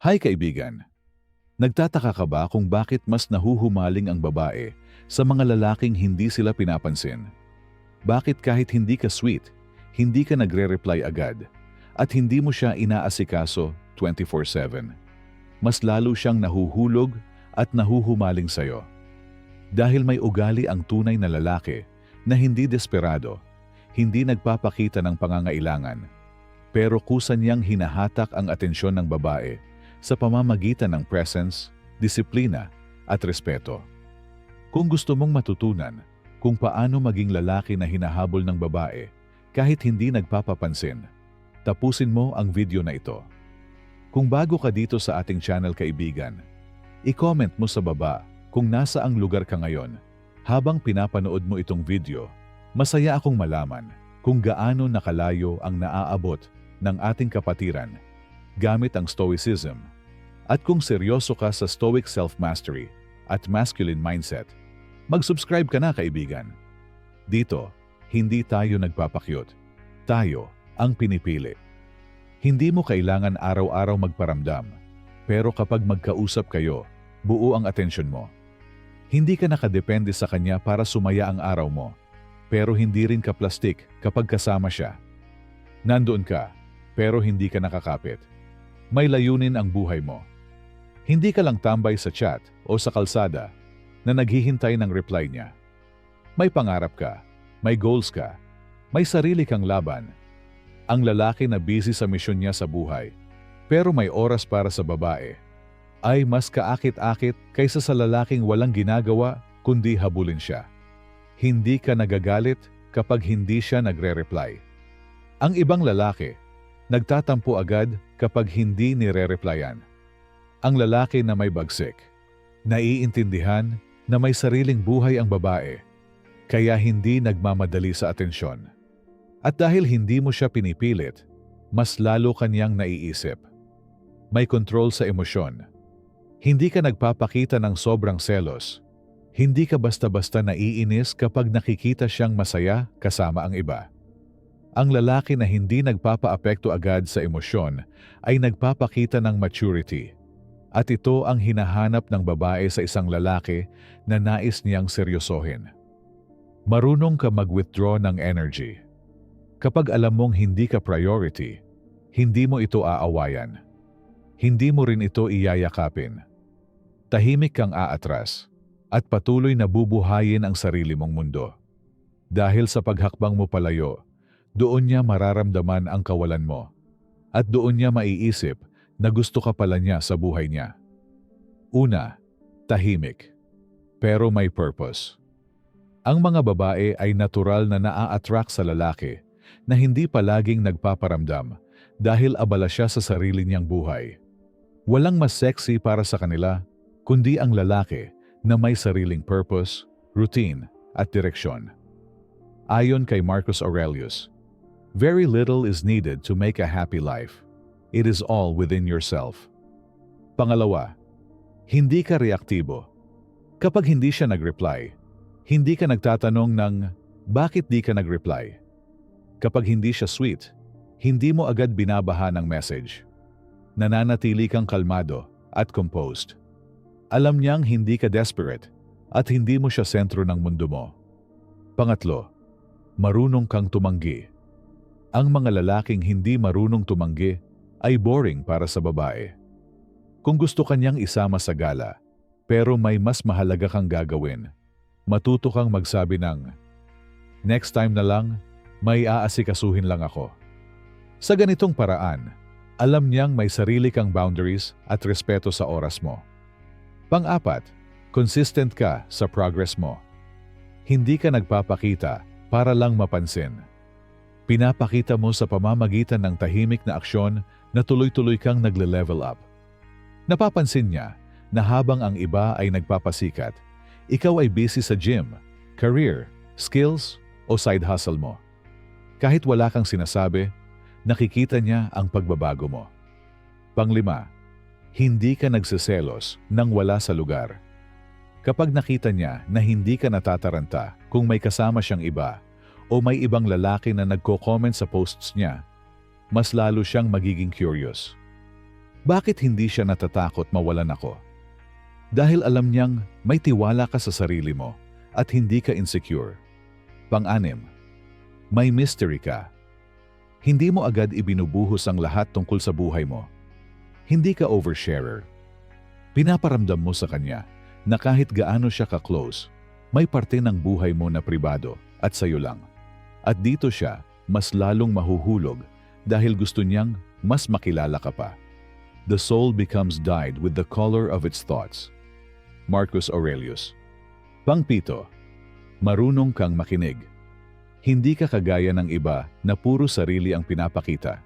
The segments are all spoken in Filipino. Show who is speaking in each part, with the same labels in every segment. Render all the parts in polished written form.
Speaker 1: Hi kaibigan! Nagtataka ka ba kung bakit mas nahuhumaling ang babae sa mga lalaking hindi sila pinapansin? Bakit kahit hindi ka sweet, hindi ka nagre-reply agad, at hindi mo siya inaasikaso 24/7? Mas lalo siyang nahuhulog at nahuhumaling sa'yo. Dahil may ugali ang tunay na lalaki na hindi desperado, hindi nagpapakita ng pangangailangan, pero kusa niyang hinahatak ang atensyon ng babae sa pamamagitan ng presence, disiplina at respeto. Kung gusto mong matutunan kung paano maging lalaki na hinahabol ng babae kahit hindi nagpapapansin, tapusin mo ang video na ito. Kung bago ka dito sa ating channel kaibigan, i-comment mo sa baba kung nasa ang lugar ka ngayon. Habang pinapanood mo itong video, masaya akong malaman kung gaano nakalayo ang naaabot ng ating kapatiran gamit ang Stoicism. At kung seryoso ka sa Stoic self-mastery at masculine mindset, mag-subscribe ka na kaibigan. Dito, hindi tayo nagpapakyut. Tayo ang pinipili. Hindi mo kailangan araw-araw magparamdam, pero kapag magkausap kayo, buo ang atensyon mo. Hindi ka nakadepende sa kanya para sumaya ang araw mo, pero hindi rin ka plastic kapag kasama siya. Nandoon ka, pero hindi ka nakakapit. May layunin ang buhay mo. Hindi ka lang tambay sa chat o sa kalsada na naghihintay ng reply niya. May pangarap ka, may goals ka, may sarili kang laban. Ang lalaki na busy sa misyon niya sa buhay, pero may oras para sa babae, ay mas kaakit-akit kaysa sa lalaking walang ginagawa kundi habulin siya. Hindi ka nagagalit kapag hindi siya nagre-reply. Ang ibang lalaki, nagtatampo agad kapag hindi nire-replyan. Ang lalaki na may bagsik, naiintindihan na may sariling buhay ang babae, kaya hindi nagmamadali sa atensyon. At dahil hindi mo siya pinipilit, mas lalo kanyang naiisip. May kontrol sa emosyon. Hindi ka nagpapakita ng sobrang selos. Hindi ka basta-basta naiinis kapag nakikita siyang masaya kasama ang iba. Ang lalaki na hindi nagpapaapekto agad sa emosyon ay nagpapakita ng maturity. At ito ang hinahanap ng babae sa isang lalaki na nais niyang seryosohin. Marunong ka mag-withdraw ng energy. Kapag alam mong hindi ka priority, hindi mo ito aawayan. Hindi mo rin ito iyayakapin. Tahimik kang aatras at patuloy na bubuhayin ang sarili mong mundo. Dahil sa paghakbang mo palayo, doon niya mararamdaman ang kawalan mo. At doon niya maiisip na gusto ka pala niya sa buhay niya. Una, tahimik, pero may purpose. Ang mga babae ay natural na naa-attract sa lalaki na hindi palaging nagpaparamdam dahil abala siya sa sarili niyang buhay. Walang mas sexy para sa kanila kundi ang lalaki na may sariling purpose, routine at direksyon. Ayon kay Marcus Aurelius, very little is needed to make a happy life. It is all within yourself. Pangalawa, hindi ka reaktibo. Kapag hindi siya nag-reply, hindi ka nagtatanong ng bakit di ka nag-reply. Kapag hindi siya sweet, hindi mo agad binabaha ng message. Nananatili kang kalmado at composed. Alam niyang hindi ka desperate at hindi mo siya sentro ng mundo mo. Pangatlo, marunong kang tumanggi. Ang mga lalaking hindi marunong tumanggi ay boring para sa babae. Kung gusto kanyang isama sa gala, pero may mas mahalaga kang gagawin, matuto kang magsabi ng, "Next time na lang, may aasikasuhin lang ako." Sa ganitong paraan, alam niyang may sarili kang boundaries at respeto sa oras mo. Pang-apat, consistent ka sa progress mo. Hindi ka nagpapakita para lang mapansin. Pinapakita mo sa pamamagitan ng tahimik na aksyon na tuloy-tuloy kang nagle-level up. Napapansin niya na habang ang iba ay nagpapasikat, ikaw ay busy sa gym, career, skills o side hustle mo. Kahit wala kang sinasabi, nakikita niya ang pagbabago mo. Panglima, hindi ka nagseselos nang wala sa lugar. Kapag nakita niya na hindi ka natataranta kung may kasama siyang iba o may ibang lalaki na nagko-comment sa posts niya, mas lalo siyang magiging curious. Bakit hindi siya natatakot mawalan ako? Dahil alam niyang may tiwala ka sa sarili mo at hindi ka insecure. Pang-anim, may mystery ka. Hindi mo agad ibinubuhos ang lahat tungkol sa buhay mo. Hindi ka oversharer. Pinaparamdam mo sa kanya na kahit gaano siya ka-close, may parte ng buhay mo na pribado at sayo lang. At dito siya mas lalong mahuhulog dahil gusto niyang mas makilala ka pa. The soul becomes dyed with the color of its thoughts. Marcus Aurelius. Pang-pito, marunong kang makinig. Hindi ka kagaya ng iba na puro sarili ang pinapakita.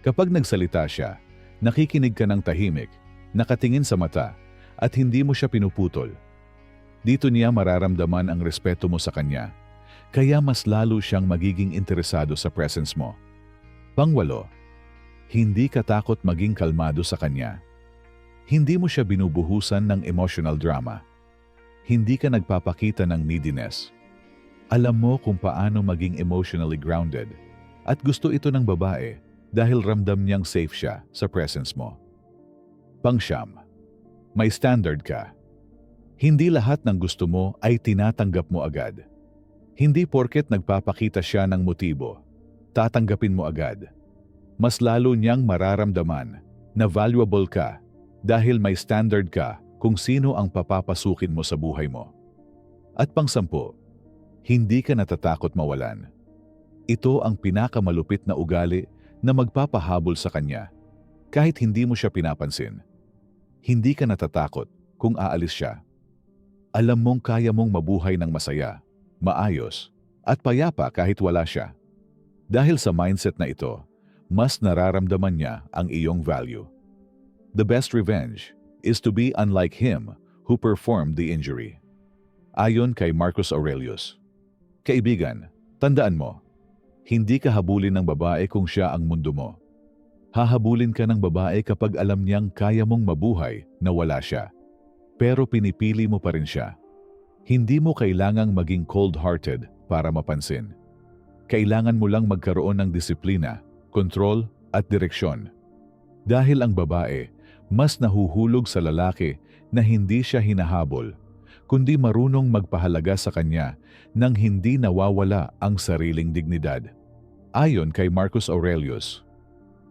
Speaker 1: Kapag nagsalita siya, nakikinig ka ng tahimik, nakatingin sa mata, at hindi mo siya pinuputol. Dito niya mararamdaman ang respeto mo sa kanya, kaya mas lalo siyang magiging interesado sa presence mo. Pang-walo, hindi ka takot maging kalmado sa kanya. Hindi mo siya binubuhusan ng emotional drama. Hindi ka nagpapakita ng neediness. Alam mo kung paano maging emotionally grounded at gusto ito ng babae dahil ramdam niyang safe siya sa presence mo. Pang-siyam, may standard ka. Hindi lahat ng gusto mo ay tinatanggap mo agad. Hindi porket nagpapakita siya ng motibo, tatanggapin mo agad. Mas lalo niyang mararamdaman na valuable ka dahil may standard ka kung sino ang papapasukin mo sa buhay mo. At pang-sampu, hindi ka natatakot mawalan. Ito ang pinakamalupit na ugali na magpapahabol sa kanya kahit hindi mo siya pinapansin. Hindi ka natatakot kung aalis siya. Alam mong kaya mong mabuhay ng masaya, maayos, at payapa kahit wala siya. Dahil sa mindset na ito, mas nararamdaman niya ang iyong value. The best revenge is to be unlike him who performed the injury. Ayon kay Marcus Aurelius. Kaibigan, tandaan mo, hindi ka habulin ng babae kung siya ang mundo mo. Hahabulin ka ng babae kapag alam niyang kaya mong mabuhay na wala siya. Pero pinipili mo pa rin siya. Hindi mo kailangang maging cold-hearted para mapansin. Kailangan mo lang magkaroon ng disiplina, kontrol at direksyon. Dahil ang babae mas nahuhulog sa lalaki na hindi siya hinahabol, kundi marunong magpahalaga sa kanya nang hindi nawawala ang sariling dignidad. Ayon kay Marcus Aurelius,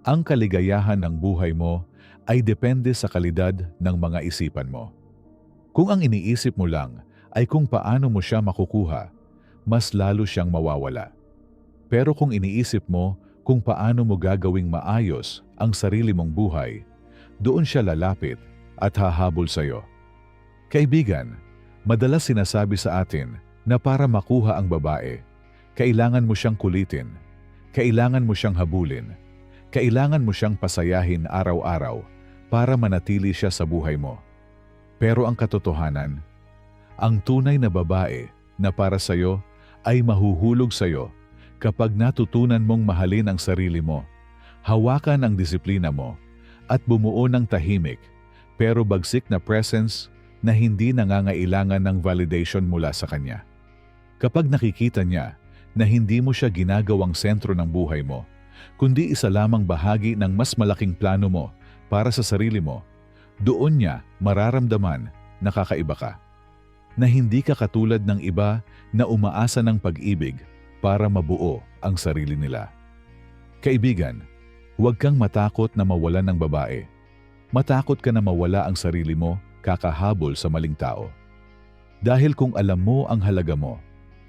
Speaker 1: ang kaligayahan ng buhay mo ay depende sa kalidad ng mga isipan mo. Kung ang iniisip mo lang ay kung paano mo siya makukuha, mas lalo siyang mawawala. Pero kung iniisip mo kung paano mo gagawing maayos ang sarili mong buhay, doon siya lalapit at hahabol sa iyo. Kaibigan, madalas sinasabi sa atin na para makuha ang babae, kailangan mo siyang kulitin, kailangan mo siyang habulin, kailangan mo siyang pasayahin araw-araw para manatili siya sa buhay mo. Pero ang katotohanan, ang tunay na babae na para sa iyo ay mahuhulog sa iyo kapag natutunan mong mahalin ang sarili mo, hawakan ang disiplina mo, at bumuo ng tahimik pero bagsik na presence na hindi nangangailangan ng validation mula sa kanya. Kapag nakikita niya na hindi mo siya ginagawang sentro ng buhay mo, kundi isa lamang bahagi ng mas malaking plano mo para sa sarili mo, doon niya mararamdaman na kakaiba ka. Na hindi ka katulad ng iba na umaasa ng pag-ibig para mabuo ang sarili nila. Kaibigan, huwag kang matakot na mawalan ng babae. Matakot ka na mawala ang sarili mo kakahabol sa maling tao. Dahil kung alam mo ang halaga mo,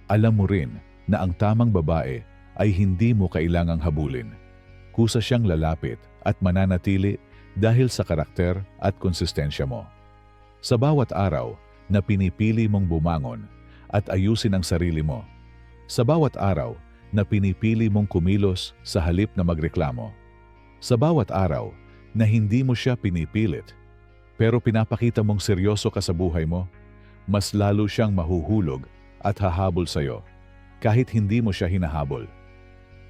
Speaker 1: alam mo rin na ang tamang babae ay hindi mo kailangang habulin. Kusa siyang lalapit at mananatili dahil sa karakter at konsistensya mo. Sa bawat araw na pinipili mong bumangon at ayusin ang sarili mo, sa bawat araw na pinipili mong kumilos sa halip na magreklamo, sa bawat araw na hindi mo siya pinipilit, pero pinapakita mong seryoso ka sa buhay mo, mas lalo siyang mahuhulog at hahabol sa iyo, kahit hindi mo siya hinahabol.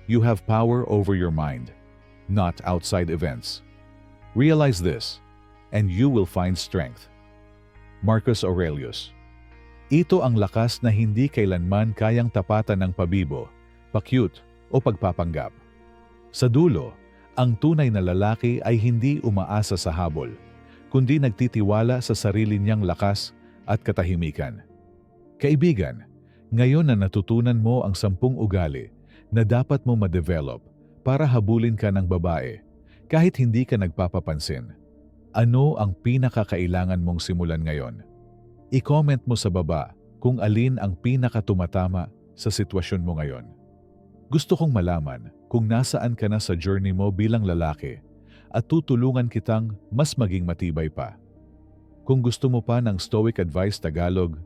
Speaker 1: You have power over your mind, not outside events. Realize this, and you will find strength. Marcus Aurelius. Ito ang lakas na hindi kailanman kayang tapatan ng pabibo, pa-cute o pagpapanggap. Sa dulo, Ang tunay na lalaki ay hindi umaasa sa habol, kundi nagtitiwala sa sarili niyang lakas at katahimikan. Kaibigan, ngayon na natutunan mo ang 10 ugali na dapat mo ma-develop para habulin ka ng babae kahit hindi ka nagpapapansin, ano ang pinakakailangan mong simulan ngayon? I-comment mo sa baba kung alin ang pinakatumatama sa sitwasyon mo ngayon. Gusto kong malaman kung nasaan ka na sa journey mo bilang lalaki at tutulungan kitang mas maging matibay pa. Kung gusto mo pa ng Stoic Advice Tagalog,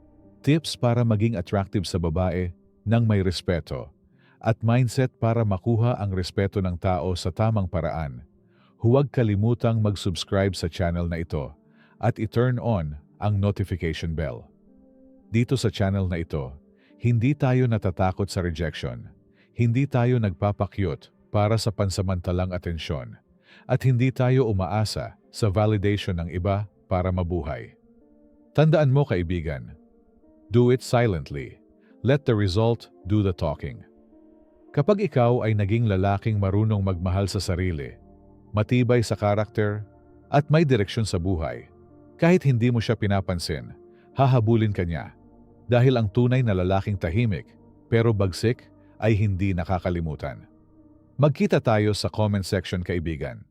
Speaker 1: tips para maging attractive sa babae ng may respeto at mindset para makuha ang respeto ng tao sa tamang paraan, huwag kalimutang mag-subscribe sa channel na ito at i-turn on ang notification bell. Dito sa channel na ito, hindi tayo natatakot sa rejection, hindi tayo nagpapakyut para sa pansamantalang atensyon, at hindi tayo umaasa sa validation ng iba para mabuhay. Tandaan mo kaibigan, do it silently. Let the result do the talking. Kapag ikaw ay naging lalaking marunong magmahal sa sarili, matibay sa karakter, at may direksyon sa buhay, kahit hindi mo siya pinapansin, hahabulin ka niya. Dahil ang tunay na lalaking tahimik, pero bagsik, ay hindi nakakalimutan. Magkita tayo sa comment section kaibigan.